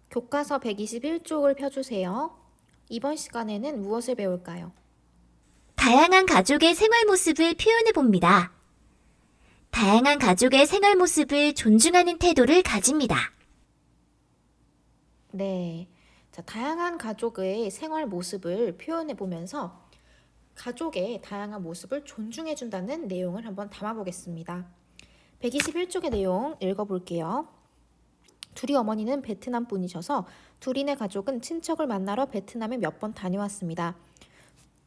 교과서 121쪽을 펴주세요. 이번 시간에는 무엇을 배울까요? 다양한 가족의 생활 모습을 표현해 봅니다. 다양한 가족의 생활 모습을 존중하는 태도를 가집니다. 네. 자, 다양한 가족의 생활 모습을 표현해 보면서 가족의 다양한 모습을 존중해 준다는 내용을 한번 담아 보겠습니다. 121쪽의 내용 읽어볼게요. 둘이 어머니는 베트남 분이셔서 둘이네 가족은 친척을 만나러 베트남에 몇 번 다녀왔습니다.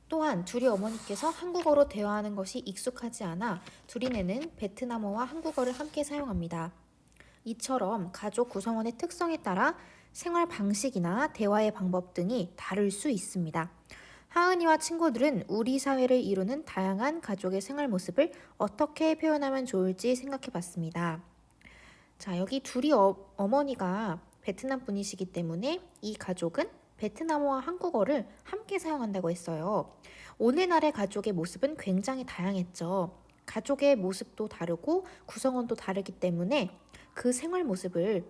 또한 둘이 어머니께서 한국어로 대화하는 것이 익숙하지 않아 둘이네는 베트남어와 한국어를 함께 사용합니다. 이처럼 가족 구성원의 특성에 따라 생활 방식이나 대화의 방법 등이 다를 수 있습니다. 하은이와 친구들은 우리 사회를 이루는 다양한 가족의 생활 모습을 어떻게 표현하면 좋을지 생각해 봤습니다. 자, 여기 둘이 어머니가 베트남 분이시기 때문에 이 가족은 베트남어와 한국어를 함께 사용한다고 했어요. 오늘날의 가족의 모습은 굉장히 다양했죠. 가족의 모습도 다르고 구성원도 다르기 때문에 그 생활 모습을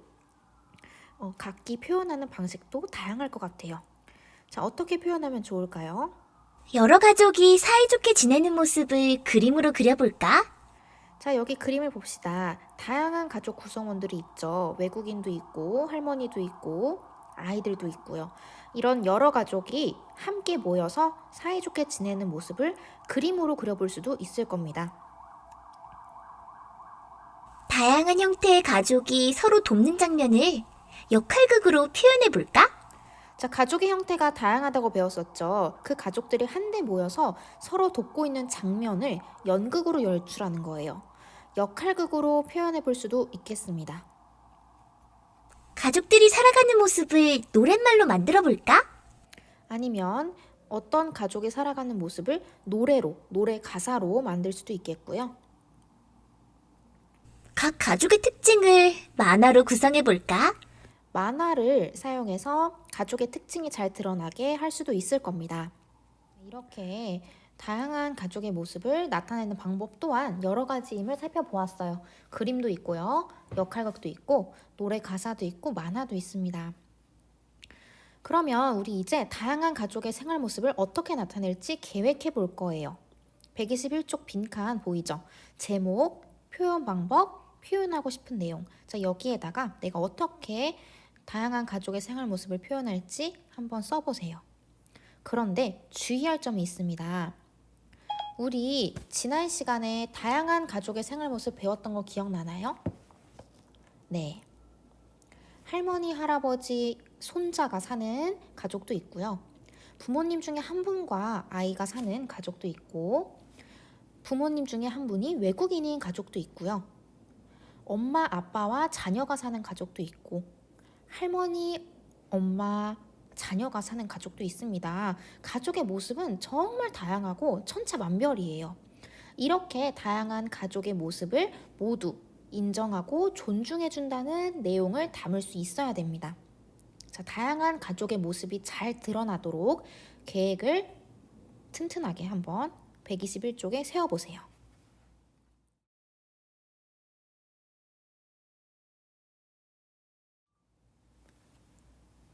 각기 표현하는 방식도 다양할 것 같아요. 자, 어떻게 표현하면 좋을까요? 여러 가족이 사이좋게 지내는 모습을 그림으로 그려볼까? 자, 여기 그림을 봅시다. 다양한 가족 구성원들이 있죠. 외국인도 있고, 할머니도 있고, 아이들도 있고요. 이런 여러 가족이 함께 모여서 사이좋게 지내는 모습을 그림으로 그려볼 수도 있을 겁니다. 다양한 형태의 가족이 서로 돕는 장면을 역할극으로 표현해 볼까? 자, 가족의 형태가 다양하다고 배웠었죠. 그 가족들이 한데 모여서 서로 돕고 있는 장면을 연극으로 연출하는 거예요. 역할극으로 표현해 볼 수도 있겠습니다. 가족들이 살아가는 모습을 노랫말로 만들어 볼까? 아니면 어떤 가족이 살아가는 모습을 노래로, 노래 가사로 만들 수도 있겠고요. 각 가족의 특징을 만화로 구성해 볼까? 만화를 사용해서 가족의 특징이 잘 드러나게 할 수도 있을 겁니다. 이렇게 다양한 가족의 모습을 나타내는 방법 또한 여러 가지임을 살펴보았어요. 그림도 있고요. 역할극도 있고 노래 가사도 있고 만화도 있습니다. 그러면 우리 이제 다양한 가족의 생활 모습을 어떻게 나타낼지 계획해 볼 거예요. 121쪽 빈칸 보이죠? 제목, 표현 방법, 표현하고 싶은 내용. 자, 여기에다가 내가 어떻게 다양한 가족의 생활 모습을 표현할지 한번 써보세요. 그런데 주의할 점이 있습니다. 우리 지난 시간에 다양한 가족의 생활 모습 배웠던 거 기억나나요? 네. 할머니, 할아버지, 손자가 사는 가족도 있고요. 부모님 중에 한 분과 아이가 사는 가족도 있고, 부모님 중에 한 분이 외국인인 가족도 있고요. 엄마, 아빠와 자녀가 사는 가족도 있고, 할머니, 엄마, 자녀가 사는 가족도 있습니다. 가족의 모습은 정말 다양하고 천차만별이에요. 이렇게 다양한 가족의 모습을 모두 인정하고 존중해준다는 내용을 담을 수 있어야 됩니다. 자, 다양한 가족의 모습이 잘 드러나도록 계획을 튼튼하게 한번 121쪽에 세워보세요.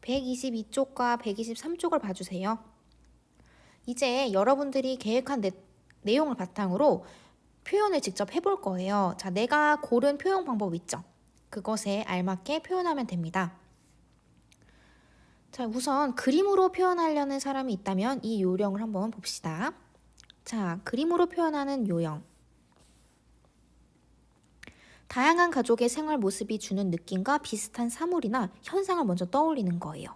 122쪽과 123쪽을 봐주세요. 이제 여러분들이 계획한 내용을 바탕으로 표현을 직접 해볼 거예요. 자, 내가 고른 표현 방법 있죠? 그것에 알맞게 표현하면 됩니다. 자, 우선 그림으로 표현하려는 사람이 있다면 이 요령을 한번 봅시다. 자, 그림으로 표현하는 요령. 다양한 가족의 생활 모습이 주는 느낌과 비슷한 사물이나 현상을 먼저 떠올리는 거예요.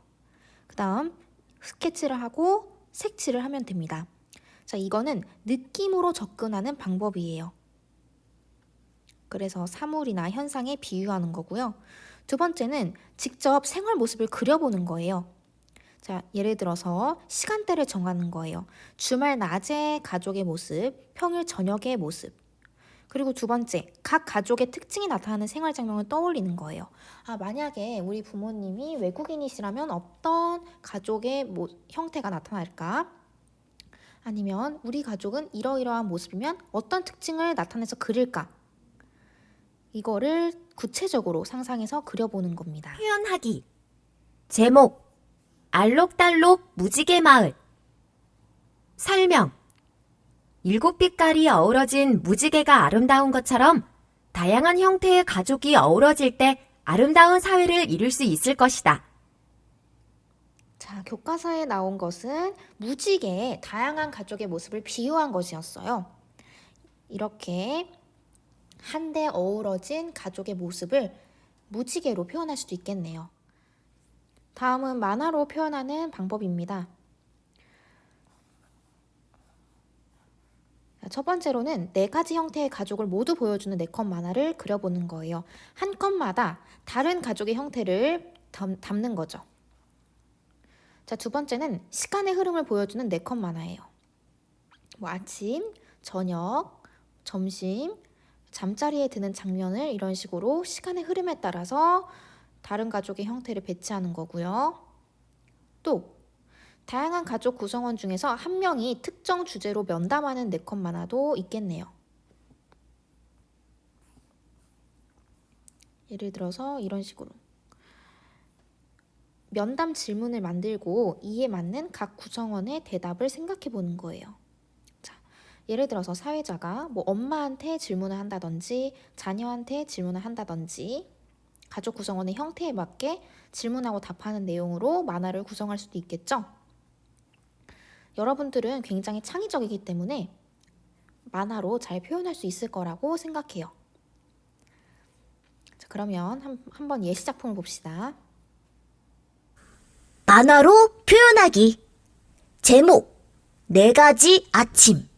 그 다음 스케치를 하고 색칠을 하면 됩니다. 자, 이거는 느낌으로 접근하는 방법이에요. 그래서 사물이나 현상에 비유하는 거고요. 두 번째는 직접 생활 모습을 그려보는 거예요. 자, 예를 들어서 시간대를 정하는 거예요. 주말 낮에 가족의 모습, 평일 저녁의 모습. 그리고 두 번째, 각 가족의 특징이 나타나는 생활 장면을 떠올리는 거예요. 아, 만약에 우리 부모님이 외국인이시라면 어떤 가족의 형태가 나타날까? 아니면 우리 가족은 이러이러한 모습이면 어떤 특징을 나타내서 그릴까? 이거를 구체적으로 상상해서 그려보는 겁니다. 표현하기. 제목, 알록달록 무지개 마을. 설명, 7빛깔이 어우러진 무지개가 아름다운 것처럼 다양한 형태의 가족이 어우러질 때 아름다운 사회를 이룰 수 있을 것이다. 자, 교과서에 나온 것은 무지개의 다양한 가족의 모습을 비유한 것이었어요. 이렇게 한데 어우러진 가족의 모습을 무지개로 표현할 수도 있겠네요. 다음은 만화로 표현하는 방법입니다. 첫 번째로는 4가지 형태의 가족을 모두 보여주는 4컷 만화를 그려보는 거예요. 한 컷마다 다른 가족의 형태를 담는 거죠. 자, 두 번째는 시간의 흐름을 보여주는 4컷 만화예요. 아침, 저녁, 점심, 잠자리에 드는 장면을 이런 식으로 시간의 흐름에 따라서 다른 가족의 형태를 배치하는 거고요. 또 다양한 가족 구성원 중에서 한 명이 특정 주제로 면담하는 4컷 만화도 있겠네요. 예를 들어서 이런 식으로 면담 질문을 만들고 이에 맞는 각 구성원의 대답을 생각해 보는 거예요. 자, 예를 들어서 사회자가 엄마한테 질문을 한다든지 자녀한테 질문을 한다든지 가족 구성원의 형태에 맞게 질문하고 답하는 내용으로 만화를 구성할 수도 있겠죠. 여러분들은 굉장히 창의적이기 때문에 만화로 잘 표현할 수 있을 거라고 생각해요. 자, 그러면 한번 예시 작품을 봅시다. 만화로 표현하기. 제목, 4가지 아침.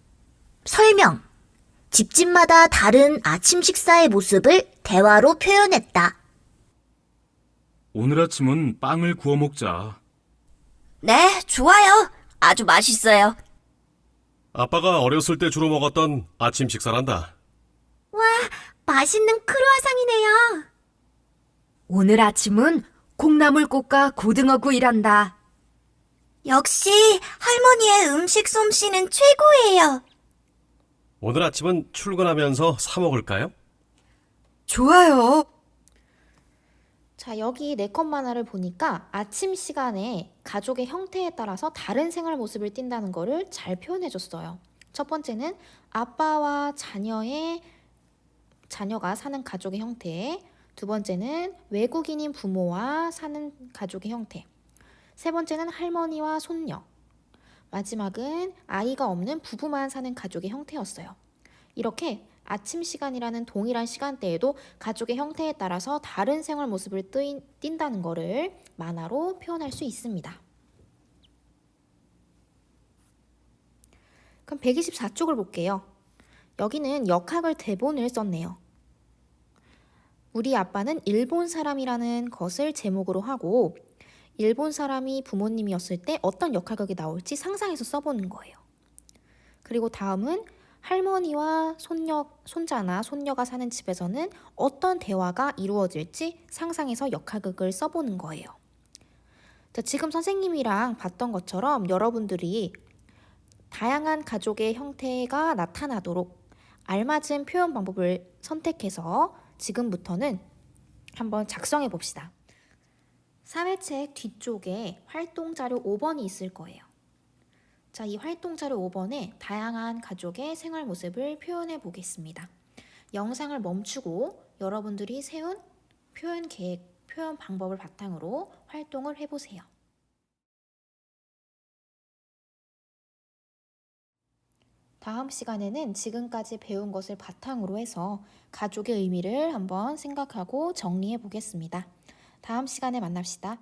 설명, 집집마다 다른 아침 식사의 모습을 대화로 표현했다. 오늘 아침은 빵을 구워 먹자. 네, 좋아요. 아주 맛있어요. 아빠가 어렸을 때 주로 먹었던 아침 식사란다. 맛있는 크루아상이네요. 오늘 아침은 콩나물국과 고등어구이란다. 역시 할머니의 음식 솜씨는 최고예요. 오늘 아침은 출근하면서 사 먹을까요? 좋아요. 자, 여기 4컷 만화를 보니까 아침 시간에 가족의 형태에 따라서 다른 생활 모습을 띈다는 거를 잘 표현해 줬어요. 첫 번째는 아빠와 자녀가 사는 가족의 형태, 두 번째는 외국인인 부모와 사는 가족의 형태, 세 번째는 할머니와 손녀, 마지막은 아이가 없는 부부만 사는 가족의 형태였어요. 이렇게 아침 시간이라는 동일한 시간대에도 가족의 형태에 따라서 다른 생활 모습을 띈다는 것을 만화로 표현할 수 있습니다. 그럼 124쪽을 볼게요. 여기는 역학을 대본을 썼네요. 우리 아빠는 일본 사람이라는 것을 제목으로 하고 일본 사람이 부모님이었을 때 어떤 역학극이 나올지 상상해서 써보는 거예요. 그리고 다음은 할머니와 손자나 손녀가 사는 집에서는 어떤 대화가 이루어질지 상상해서 역학극을 써보는 거예요. 자, 지금 선생님이랑 봤던 것처럼 여러분들이 다양한 가족의 형태가 나타나도록 알맞은 표현 방법을 선택해서 지금부터는 한번 작성해 봅시다. 사회책 뒤쪽에 활동자료 5번이 있을 거예요. 자, 이 활동자료 5번에 다양한 가족의 생활 모습을 표현해 보겠습니다. 영상을 멈추고 여러분들이 세운 표현 계획, 표현 방법을 바탕으로 활동을 해보세요. 다음 시간에는 지금까지 배운 것을 바탕으로 해서 가족의 의미를 한번 생각하고 정리해 보겠습니다. 다음 시간에 만납시다.